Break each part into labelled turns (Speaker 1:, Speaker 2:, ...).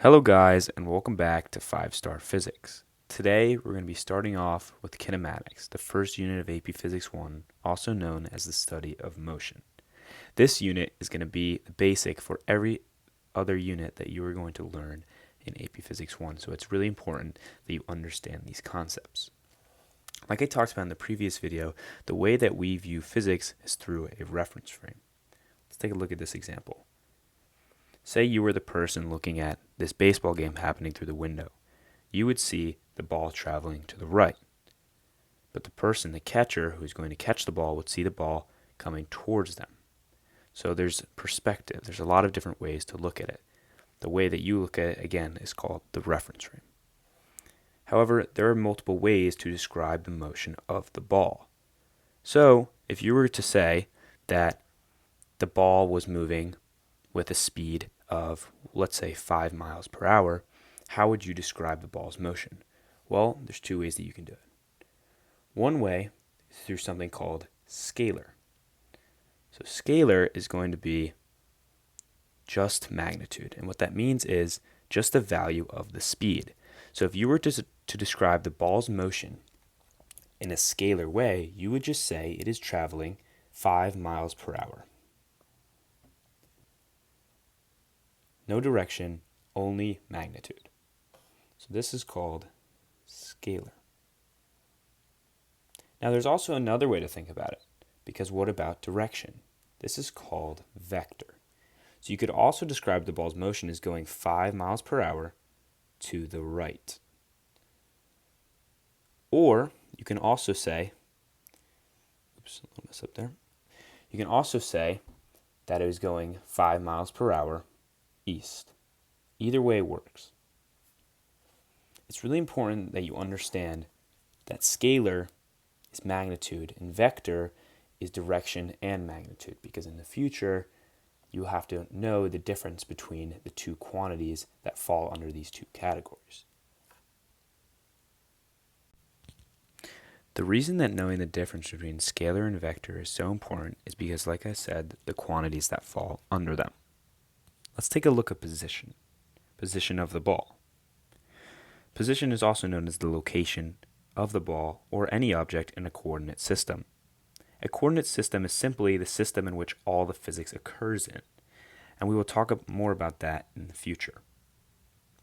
Speaker 1: Hello guys, and welcome back to 5-Star Physics. Today we're going to be starting off with kinematics, the first unit of AP Physics 1, also known as the study of motion. This unit is going to be the basic for every other unit that you are going to learn in AP Physics 1, so it's really important that you understand these concepts. Like I talked about in the previous video, the way that we view physics is through a reference frame. Let's take a look at this example. Say you were the person looking at this baseball game happening through the window. You would see the ball traveling to the right. But the person, the catcher, who's going to catch the ball would see the ball coming towards them. So there's perspective. There's a lot of different ways to look at it. The way that you look at it, again, is called the reference frame. However, there are multiple ways to describe the motion of the ball. So if you were to say that the ball was moving with a speed of, let's say, 5 miles per hour, how would you describe the ball's motion? Well, there's two ways that you can do it. One way is through something called scalar. So scalar is going to be just magnitude, and what that means is just the value of the speed. So if you were to describe the ball's motion in a scalar way, you would just say it is traveling 5 miles per hour. No direction, only magnitude. So this is called scalar. Now there's also another way to think about it, because what about direction? This is called vector. So you could also describe the ball's motion as going 5 miles per hour to the right. Or you can also say, oops, a little mess up there. You can also say that it was going 5 miles per hour east. Either way works. It's really important that you understand that scalar is magnitude and vector is direction and magnitude, because in the future you have to know the difference between the two quantities that fall under these two categories. The reason that knowing the difference between scalar and vector is so important is because, like I said, the quantities that fall under them. Let's take a look at position of the ball. Position is also known as the location of the ball or any object in a coordinate system. A coordinate system is simply the system in which all the physics occurs in, and we will talk more about that in the future.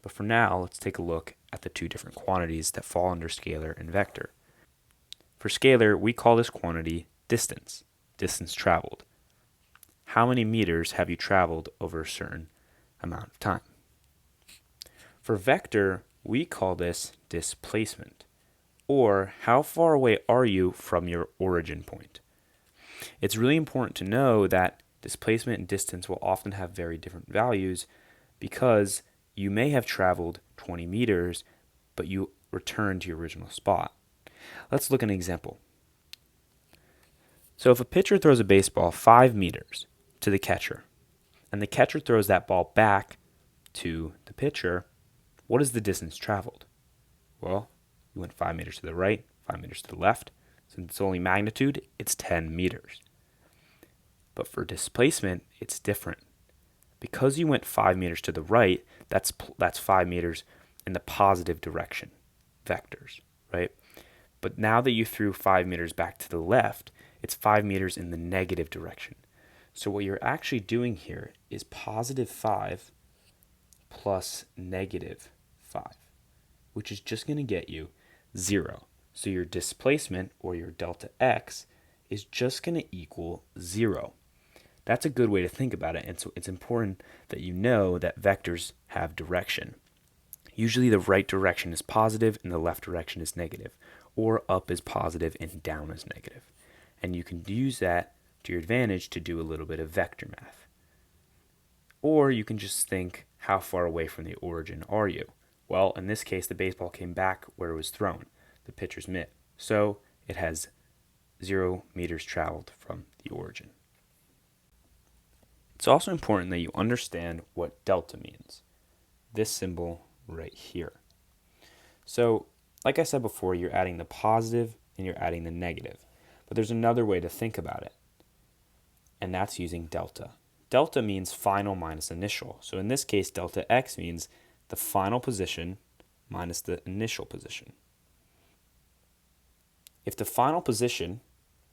Speaker 1: But for now, let's take a look at the two different quantities that fall under scalar and vector. For scalar, we call this quantity distance traveled. How many meters have you traveled over a certain amount of time? For vector, we call this displacement, or how far away are you from your origin point? It's really important to know that displacement and distance will often have very different values, because you may have traveled 20 meters, but you return to your original spot. Let's look at an example. So if a pitcher throws a baseball 5 meters to the catcher, and the catcher throws that ball back to the pitcher, what is the distance traveled? Well, you went 5 meters to the right, 5 meters to the left. Since it's only magnitude, it's 10 meters. But for displacement, it's different. Because you went 5 meters to the right, that's 5 meters in the positive direction, vectors, right? But now that you threw 5 meters back to the left, it's 5 meters in the negative direction. So what you're actually doing here is positive 5 plus negative 5, which is just going to get you 0. So your displacement, or your delta x, is just going to equal 0. That's a good way to think about it, and so it's important that you know that vectors have direction. Usually the right direction is positive and the left direction is negative, or up is positive and down is negative. And you can use that to your advantage to do a little bit of vector math. Or you can just think, how far away from the origin are you? Well, in this case, the baseball came back where it was thrown, the pitcher's mitt. So it has 0 meters traveled from the origin. It's also important that you understand what delta means. This symbol right here. So, like I said before, you're adding the positive and you're adding the negative. But there's another way to think about it, and that's using delta. Delta means final minus initial. So in this case, delta x means the final position minus the initial position. If the final position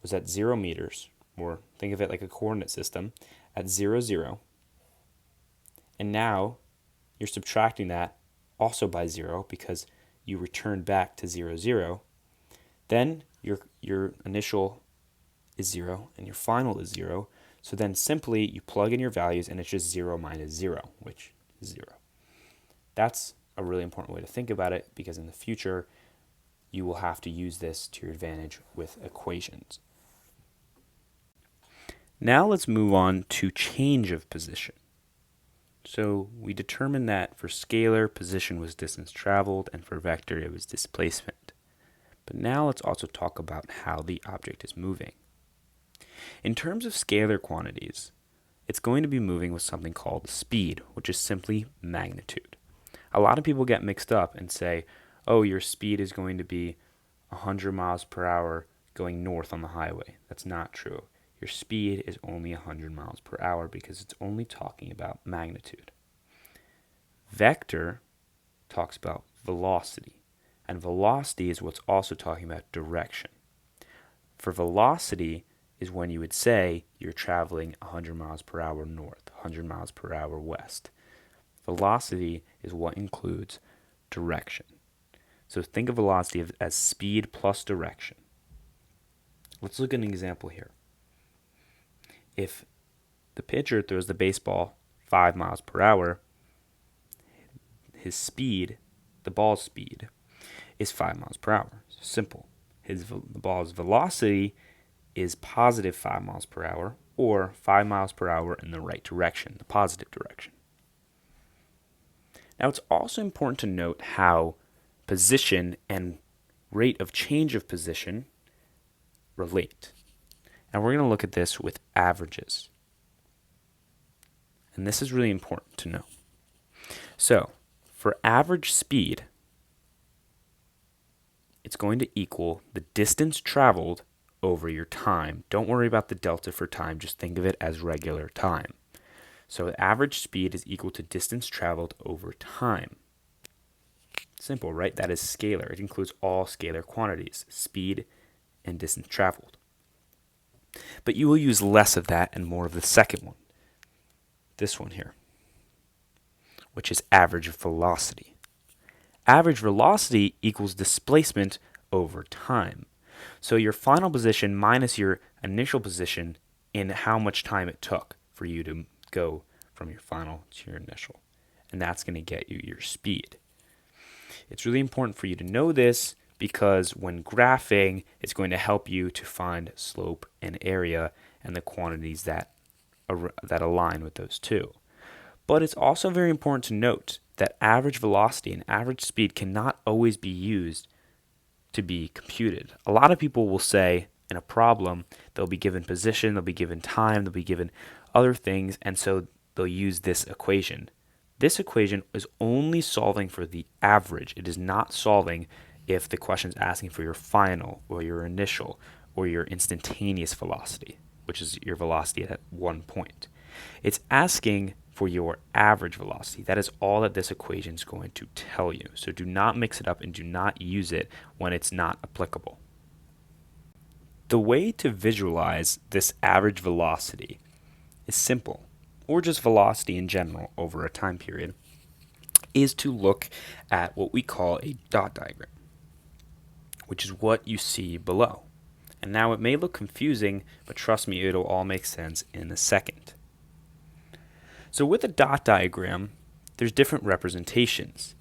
Speaker 1: was at 0 meters, or think of it like a coordinate system, at 0, 0, and now you're subtracting that also by 0 because you returned back to 0, 0, then your initial is 0 and your final is 0. So then simply you plug in your values and it's just 0 minus 0, which is 0. That's a really important way to think about it because in the future you will have to use this to your advantage with equations. Now let's move on to change of position. So we determined that for scalar, position was distance traveled, and for vector, it was displacement. But now let's also talk about how the object is moving. In terms of scalar quantities, it's going to be moving with something called speed, which is simply magnitude. A lot of people get mixed up and say, oh, your speed is going to be 100 miles per hour going north on the highway. That's not true. Your speed is only 100 miles per hour because it's only talking about magnitude. Vector talks about velocity, and velocity is what's also talking about direction. For velocity is when you would say you're traveling 100 miles per hour north, 100 miles per hour west. Velocity is what includes direction. So think of velocity as speed plus direction. Let's look at an example here. If the pitcher throws the baseball 5 miles per hour, his speed, the ball's speed, is 5 miles per hour. Simple. The ball's velocity is positive 5 miles per hour, or 5 miles per hour in the right direction, the positive direction. Now it's also important to note how position and rate of change of position relate. And we're going to look at this with averages. And this is really important to know. So, for average speed, it's going to equal the distance traveled over your time. Don't worry about the delta for time, just think of it as regular time. So, average speed is equal to distance traveled over time. Simple, right? That is scalar. It includes all scalar quantities, speed and distance traveled. But you will use less of that and more of the second one, this one here, which is average velocity. Average velocity equals displacement over time. So your final position minus your initial position in how much time it took for you to go from your final to your initial. And that's going to get you your speed. It's really important for you to know this because when graphing, it's going to help you to find slope and area and the quantities that align with those two. But it's also very important to note that average velocity and average speed cannot always be used to be computed. A lot of people will say in a problem, they'll be given position, they'll be given time, they'll be given other things, and so they'll use this equation. This equation is only solving for the average. It is not solving if the question is asking for your final or your initial or your instantaneous velocity, which is your velocity at one point. It's asking for your average velocity. That is all that this equation is going to tell you. So do not mix it up and do not use it when it's not applicable. The way to visualize this average velocity is simple, or just velocity in general over a time period, is to look at what we call a dot diagram, which is what you see below. And now it may look confusing, but trust me, it'll all make sense in a second. So with a dot diagram, there's different representations.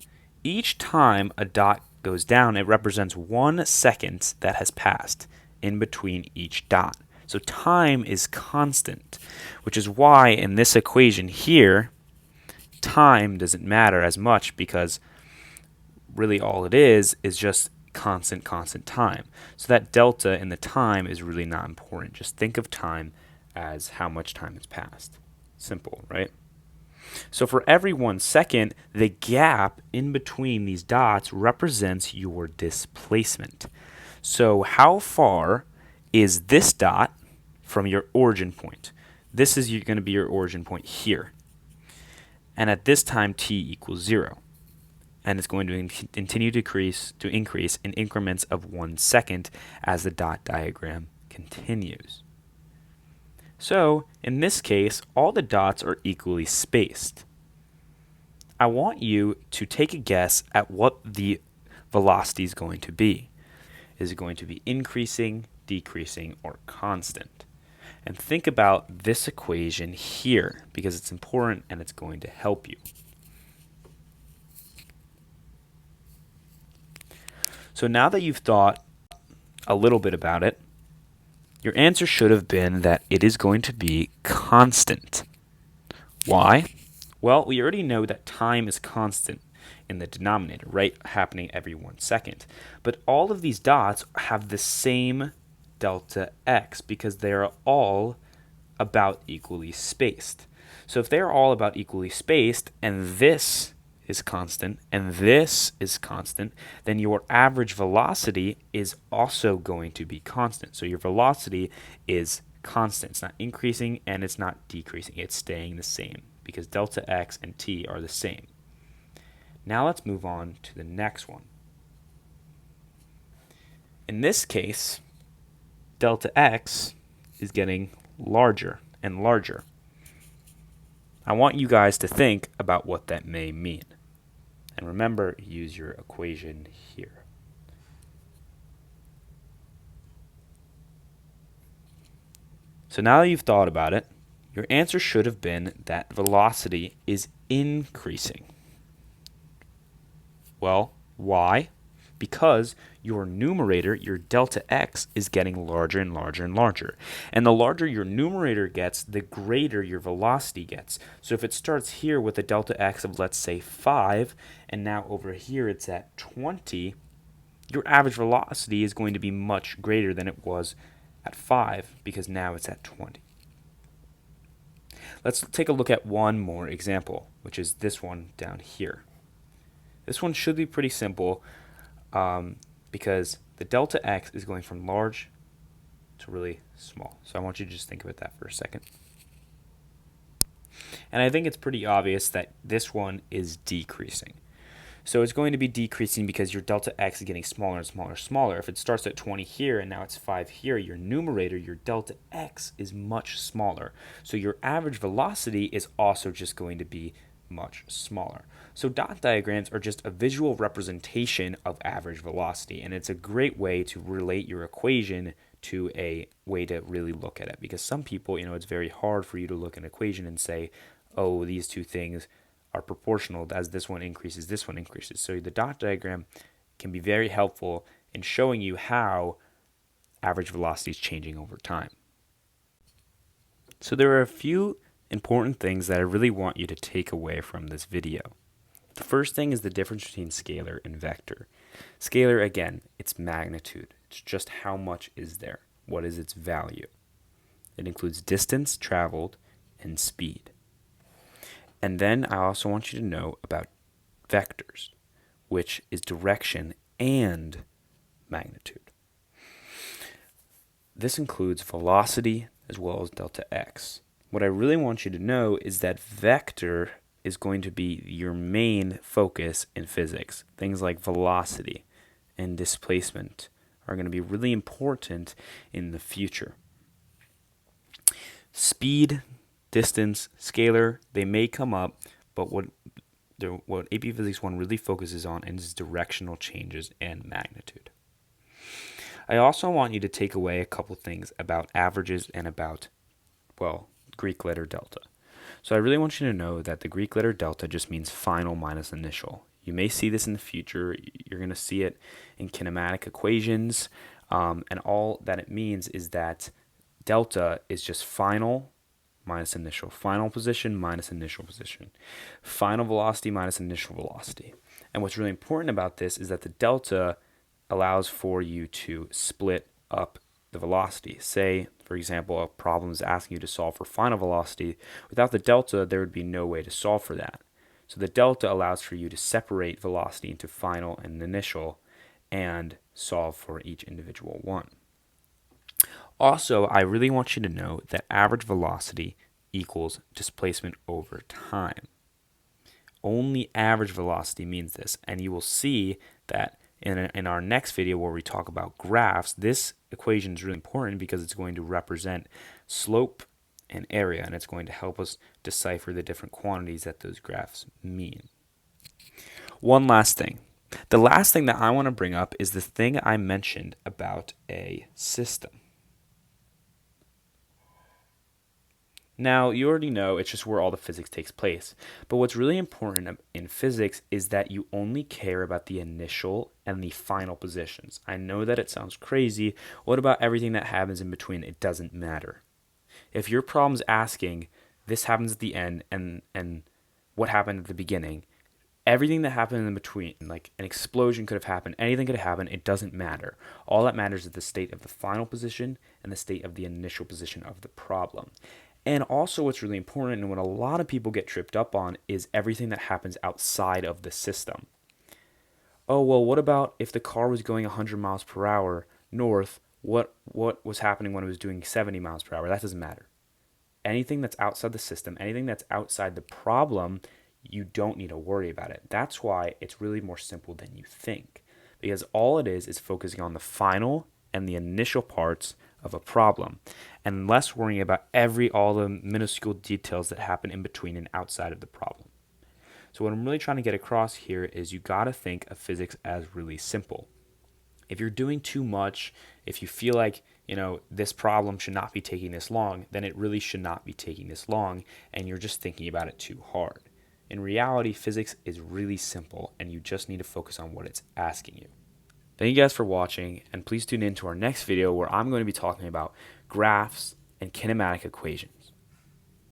Speaker 1: Each time a dot goes down, it represents 1 second that has passed in between each dot. So time is constant, which is why in this equation here, time doesn't matter as much because really all it is just constant time. So that delta in the time is really not important. Just think of time as how much time has passed. Simple, right? So for every 1 second, the gap in between these dots represents your displacement. So how far is this dot from your origin point? This is going to be your origin point here. And at this time, t equals 0. and it's going to continue to increase in increments of 1 second as the dot diagram continues. So, in this case, all the dots are equally spaced. I want you to take a guess at what the velocity is going to be. Is it going to be increasing, decreasing, or constant? And think about this equation here because it's important and it's going to help you. So now that you've thought a little bit about it, your answer should have been that it is going to be constant. Why? Well, we already know that time is constant in the denominator, right? Happening every 1 second. But all of these dots have the same delta x because they are all about equally spaced. So if they're all about equally spaced and this is constant and this is constant, then your average velocity is also going to be constant. So your velocity is constant. It's not increasing and it's not decreasing. It's staying the same because delta x and t are the same. Now let's move on to the next one. In this case, delta x is getting larger and larger. I want you guys to think about what that may mean. And remember, use your equation here. So now that you've thought about it, your answer should have been that velocity is increasing. Well, why? Because your numerator, your delta x, is getting larger and larger and larger. And the larger your numerator gets, the greater your velocity gets. So if it starts here with a delta x of, let's say, 5, and now over here it's at 20, your average velocity is going to be much greater than it was at 5 because now it's at 20. Let's take a look at one more example, which is this one down here. This one should be pretty simple because the delta x is going from large to really small. So I want you to just think about that for a second. And I think it's pretty obvious that this one is decreasing. So it's going to be decreasing because your delta x is getting smaller and smaller and smaller. If it starts at 20 here and now it's 5 here, your numerator, your delta x, is much smaller. So your average velocity is also just going to be much smaller. So dot diagrams are just a visual representation of average velocity, and it's a great way to relate your equation to a way to really look at it, because some people, it's very hard for you to look at an equation and say, oh, these two things are proportional. As this one increases, this one increases. So the dot diagram can be very helpful in showing you how average velocity is changing over time. So there are a few important things that I really want you to take away from this video. The first thing is the difference between scalar and vector. Scalar, again, it's magnitude. It's just how much is there. What is its value? It includes distance traveled and speed. And then I also want you to know about vectors, which is direction and magnitude. This includes velocity as well as delta x. What I really want you to know is that vector is going to be your main focus in physics. Things like velocity and displacement are going to be really important in the future. Speed, distance, scalar, they may come up, but what AP Physics 1 really focuses on is directional changes and magnitude. I also want you to take away a couple things about averages and about, Greek letter delta. So I really want you to know that the Greek letter delta just means final minus initial. You may see this in the future. You're going to see it in kinematic equations, and all that it means is that delta is just final minus initial, final position minus initial position, final velocity minus initial velocity. And what's really important about this is that the delta allows for you to split up the velocity. Say, for example, a problem is asking you to solve for final velocity. Without the delta, there would be no way to solve for that. So the delta allows for you to separate velocity into final and initial and solve for each individual one. Also, I really want you to know that average velocity equals displacement over time. Only average velocity means this. And you will see that in our next video where we talk about graphs, this equation is really important because it's going to represent slope and area, and it's going to help us decipher the different quantities that those graphs mean. One last thing. The last thing that I want to bring up is the thing I mentioned about a system. Now, you already know it's just where all the physics takes place. But what's really important in physics is that you only care about the initial and the final positions. I know that it sounds crazy. What about everything that happens in between? It doesn't matter. If your problem's asking, this happens at the end and what happened at the beginning, everything that happened in between, like an explosion could have happened, anything could have happened, it doesn't matter. All that matters is the state of the final position and the state of the initial position of the problem. And also what's really important and what a lot of people get tripped up on is everything that happens outside of the system. Oh, well, what about if the car was going 100 miles per hour north, what was happening when it was doing 70 miles per hour? That doesn't matter. Anything that's outside the system, anything that's outside the problem, you don't need to worry about it. That's why it's really more simple than you think. Because all it is focusing on the final and the initial parts of a problem and less worrying about all the minuscule details that happen in between and outside of the problem. So what I'm really trying to get across here is you got to think of physics as really simple. If you're doing too much, if you feel like, this problem should not be taking this long, then it really should not be taking this long, and you're just thinking about it too hard. In reality, physics is really simple, and you just need to focus on what it's asking you. Thank you guys for watching, and please tune in to our next video where I'm going to be talking about graphs and kinematic equations.